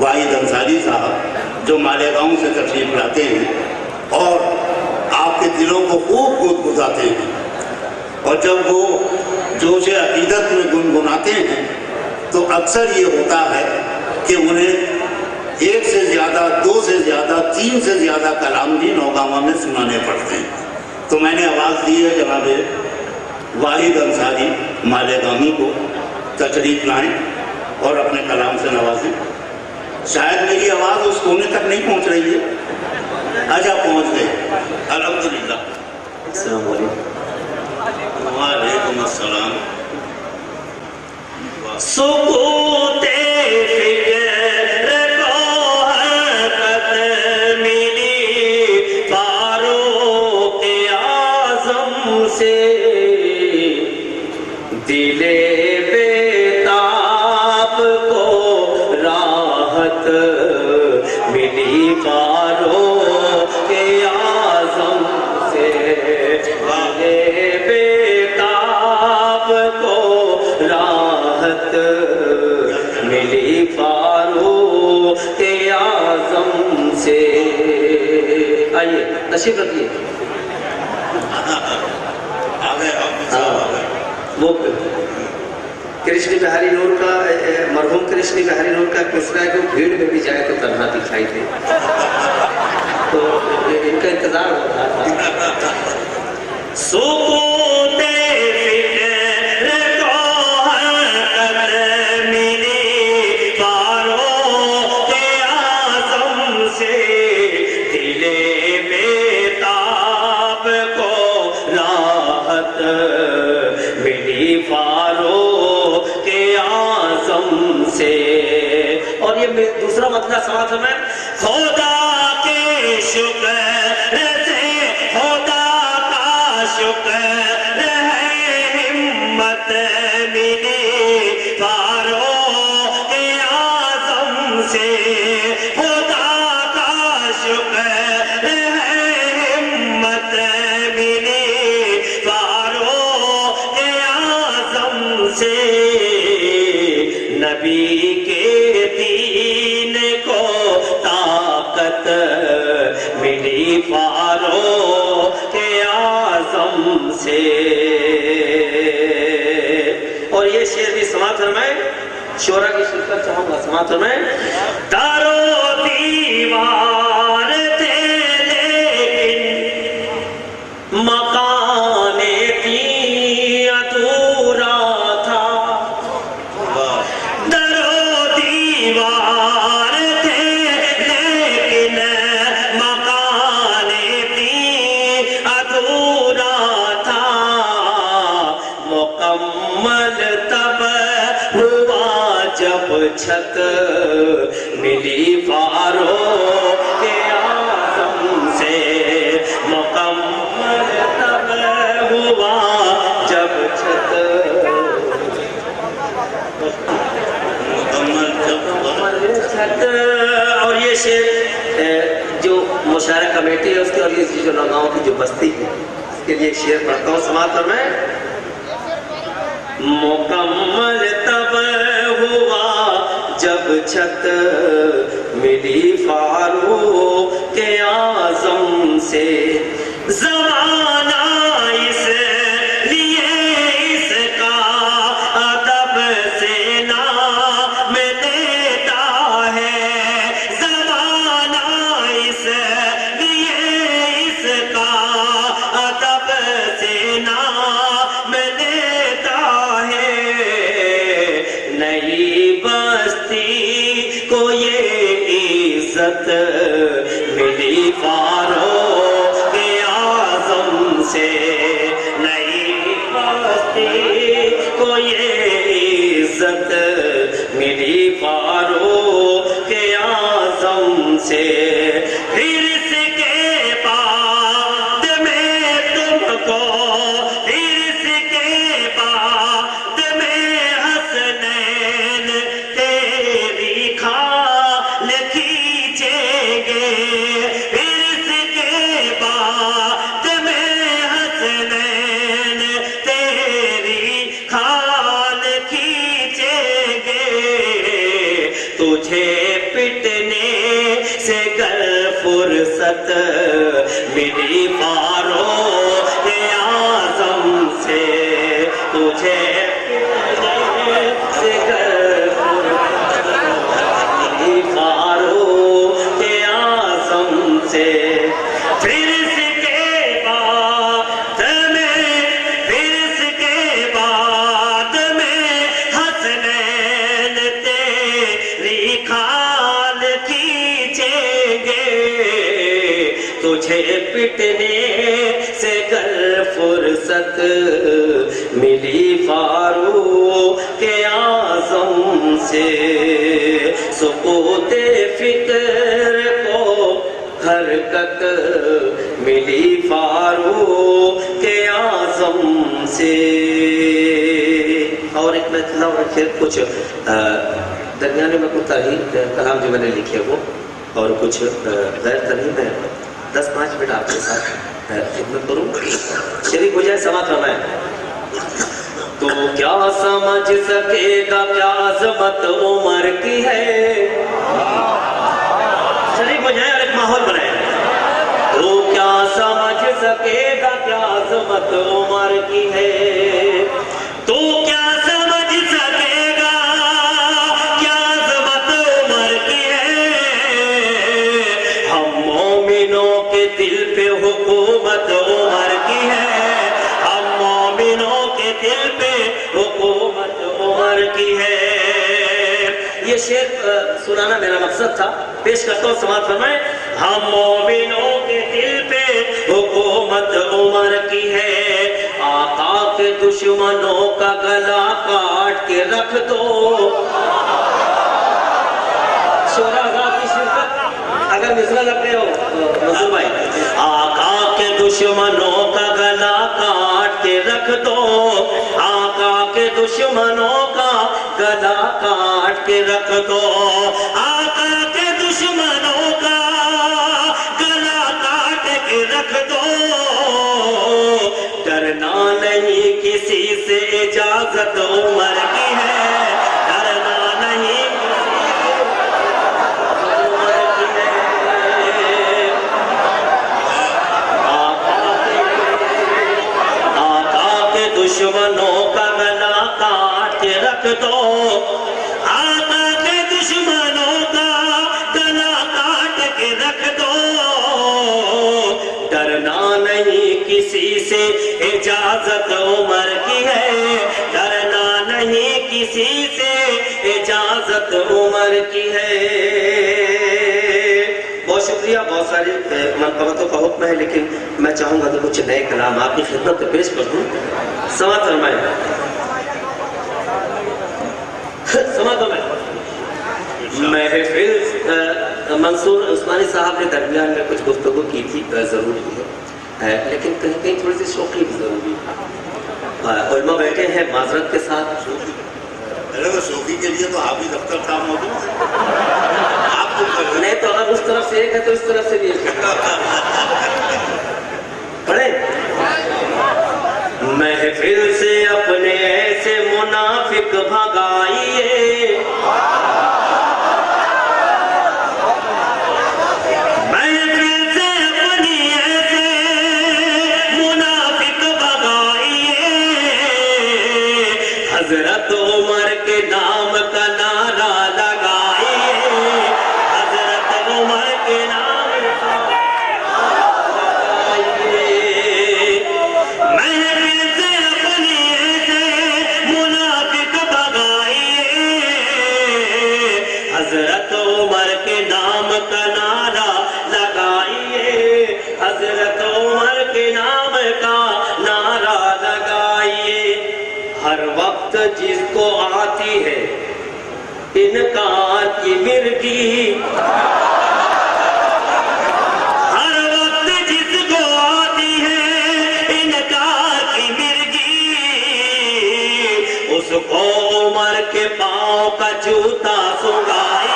واحد انصاری صاحب جو مالیگاؤں سے تشریف لاتے ہیں اور آپ کے دلوں کو خوب گدگداتے ہیں، اور جب وہ جوش عقیدت میں گنگناتے ہیں تو اکثر یہ ہوتا ہے کہ انہیں ایک سے زیادہ، دو سے زیادہ، تین سے زیادہ کلام بھی نوگاواں میں سنانے پڑتے ہیں۔ تو میں نے آواز دی ہے جناب واحد انصاری مالیگامی کو تشریف لائیں اور اپنے کلام سے نوازیں۔ شاید میری آواز اس کونے تک نہیں پہنچ رہی ہے، اچھا پہنچ گئے، الحمدللہ۔ السلام علیکم۔ وعلیکم السلام۔ سکوت فکر کو حرکت ملی فاروق اعظم سے، دل بیتاب کو راحت ملی فاروق اعظم سے، دل بیتاب کو راحت ملی فاروق اعظم سے۔ آئیے تشریف رکھیے۔ وہ کرشن بہاری نور کا، مرحوم کرشن بہاری نور کا قصہ ہے کہ بھیڑ میں بھی جائے تو تنہا دکھائی دے، تو ان کا انتظار ہو رہا تھا۔ سکوت فکر کو حرکت ملی فاروق اعظم سے، دل بیتاب کو راحت ملی فاروق اعظم سے۔ اور یہ دوسرا مطلب سماعت میں، خدا کے شکر سے، خدا کا شکر ہے ہمت ملی فاروق اعظم سے، خدا کا شکر ہے ہمت ملی فاروق اعظم سے، نبی کے دین کو طاقت ملی فاروق اعظم سے۔ اور یہ شعر بھی سماعت فرمائیں، شعرا کی شرکت چاہوں گا، سماعت فرمائیں۔ دارو دیوار تھے لیکن مکان تھی ادھورا تھا، درو دیوار تھے لیکن مکان تھی ادھورا تھا، مکمل تب ہوا جب چھت ملی فاروق اعظم سے، مکمل تب ہوا جب چھت، مکمل چھت۔ اور یہ شعر جو مشاعرہ کمیٹی ہے اس کی، اور یہ جو نوگاؤں کی جو بستی ہے اس کے لیے ایک شعر پڑھتا ہوں، سماعت فرمائیں۔ مکمل تب ہوا جب چھت ملی فاروق اعظم سے، زمانہ اس لیے اس کا ادب سے نام لیتا ہے، زمانہ اس لیے اس کا ادب سے نام لیتا ہے، نئی بستی کو یہ عزت ملی فاروق اعظم سے، نئی بستی کو یہ عزت ملی فاروق اعظم سے۔ حرص کے بعد میں تم کو، حرص کے بعد میں حسنین تیری کھال کھینچیں گے، حرص کے بعد میں حسنین تیری کھال کھینچیں گے، تجھے پٹنے سے گر فرصت ملی فاروق اعظم سے تجھے پٹنے سے گر فرصت ملی فاروق اعظم سے پھر اس کے بعد میں حسنین تیری کھال کھینچیں گے تجھے پٹنے سے گر فرصت ملی فاروق اعظم سے سکوت فکر کو حرکت ملی فاروق اعظم سے. اور ایک میں تلاوت رکھے کچھ درمیانے میں کچھ ترہیم کلام جو میں نے لکھے وہ اور کچھ غیر ترہیم ہے. 10-5 منٹ آپ کے ساتھ خدمت کروں. شریک ہو جائے سماعت فرمائیں. تو کیا سمجھ سکے گا کیا عظمت عمر کی ہے. شریک ہو جائے اور ایک ماحول بنائے. تو کیا سمجھ سکے گا کیا عظمت عمر کی ہے. تو کیا سمجھ سکے گا کیا عظمت عمر کی ہے. ہم مومنوں کے دل پہ حکومت عمر کی ہے. ہم مومنوں کے دل پہ حکومت عمر کی ہے. یہ شعر سنانا میرا مقصد تھا. پیش کرتا ہوں سماعت فرمائیں. ہم مومنوں کے دل پہ حکومت عمر کی ہے. آقا کے دشمنوں کا گلا کاٹ کے رکھ دو. شورا کی شرکت اگر مثلا لگ رہے ہو منصور بھائی. آقا کے دشمنوں کا گلا کاٹ کے رکھ دو. آقا کے دشمنوں کا گلا کاٹ کے رکھ دو. آقا کے دشمنوں کا گلا کاٹ کے رکھ دو. ڈرنا نہیں کسی سے اجازت عمر کی ہے. ڈرنا نہیں عمر کی ہے. آقا کے دشمنوں کا گلا کاٹ کے رکھ دو. آقا کے دشمنوں کا گلا کاٹ کے رکھ دو. ڈرنا نہیں کسی سے اجازت عمر کی ہے. ڈرنا نہیں کسی سے اجازت عمر کی ہے. بہت شکریہ. بہت ساری منقبتوں کا حکم ہے لیکن میں چاہوں گا کہ کچھ نئے کلام آپ کی خدمت میں پیش کر دوں. سماعت فرمائیں. سماعت فرمائیں. محفل منصور عثمانی صاحب نے درمیان میں کچھ گفتگو کی تھی ضروری ہے لیکن کہیں کہیں تھوڑی سی شوقی بھی ضروری ہے. علماء بیٹھے ہیں معذرت کے ساتھ. شوقی کے لیے تو آپ ہی دفتر کام موجود ہے. آپ تو نہیں تو اگر اس طرف سے ایک ہے تو اس طرف سے بھی ایک ہے. پڑھیں. محفل سے اپنے ایسے منافق بھگائیے. حضرت عمر کے نام کا نعرہ لگائیے. حضرت عمر کے نام کا لگائیے. محفل سے اپنی ایسے منافق بھگائیے. حضرت عمر کے نام کا نعرہ لگائیے. حضرت عمر کے نام کا نعرہ لگائیے. ہر وقت جس کو آتی ہے انکار کی مرگی. ہر وقت جس کو آتی ہے انکار کی مرگی. اس کو عمر کے پاؤں کا جوتا سنگائیے.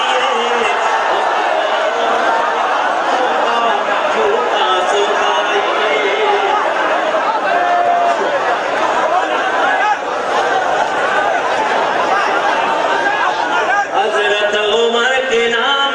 حضرت عمر کے نام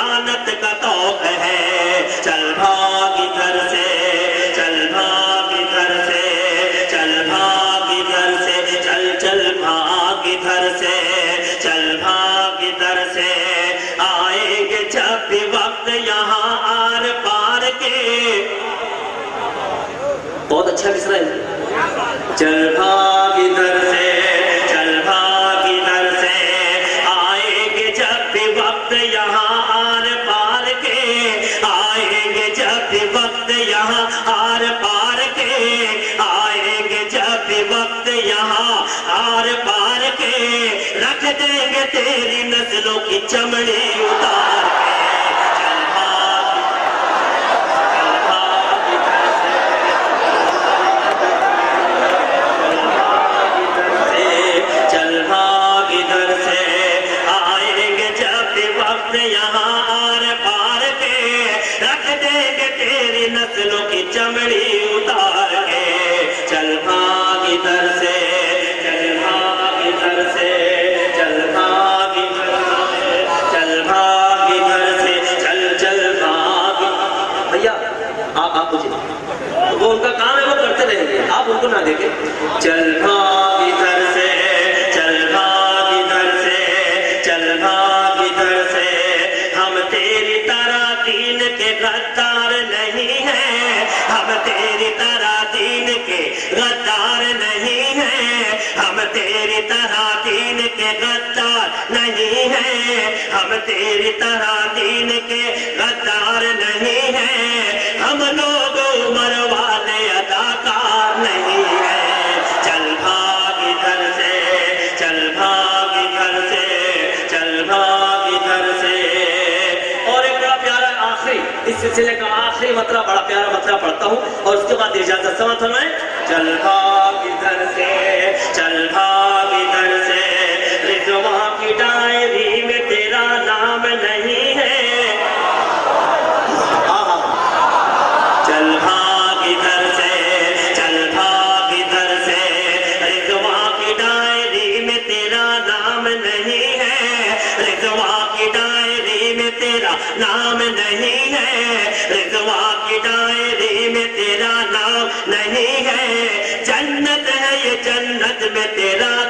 سلطانت کا توق ہے، چل بھاگ ادھر سے، چل بھاگ ادھر سے، چل بھاگ ادھر سے، چل چل بھاگ ادھر سے، چل بھاگ ادھر سے، آئیں گے جب بھی وقت یہاں آر پار کے۔ بہت اچھا مصرع ہے، چل بھاگ ادھر سے، چل بھاگ ادھر سے، آئیں گے جب بھی وقت یہاں آر پار کے، آئیں گے جب بھی وقت یہاں آر پار کے، آئیں گے جب بھی وقت یہاں آر پار کے، رکھ دیں گے تیری نسلوں کی چمڑی اتار کے۔ چل بھاگ، چل بھاگ ادھر سے، چل بھاگ ادھر سے، آئیں گے جب بھی وقت یہاں آر پار کے، رکھ دیں گے تیری نسلوں کی چمڑی اتار کے۔ چل بھاگ ادھر سے، چل بھاگ ادھر سے، چل بھاگ ادھر سے، چل بھاگ ادھر سے، چل چل بھاگ۔ بھیا آپ مجھے، وہ ان کا کام ہے، وہ کرتے رہیں گے، آپ ان کو نہ دیکھیں۔ چل بھاگ ادھر سے، چل بھاگ ادھر سے، چل بھاگ ادھر سے، ہم تیری طرح دین کے غدار نہیں ہیں، ہم تیری طرح دین کے غدار نہیں ہیں، ہم تیری طرح دین کے غدار نہیں ہیں، ہم تیری طرح دین کے غدار نہیں ہیں، ہم لوگ عمر والے اداکار نہیں ہیں۔ چل بھاگ ادھر سے، چل بھاگ ادھر سے، چل بھاگ ادھر سے۔ اور ایک بڑا پیارا آخری، اس سلسلے کا آخری مطلب، بڑا پیارا مطلب پڑھتا ہوں اور اس کے بعد اجازت سمجھ فرمائیں۔ چل بھاگ ادھر سے، چل بھاگ ادھر سے، رضواں کی ڈائری میں تیرا نام نہیں ہے۔ چل بھاگ ادھر سے، چل بھاگ ادھر سے، رضواں کی ڈائری میں تیرا نام نہیں ہے، رضواں کی ڈائری میں تیرا نام نہیں ہے، رضواں کی ڈائری میں تیرا نام نہیں ہے۔ جنت ہے یہ، جنت میں تیرا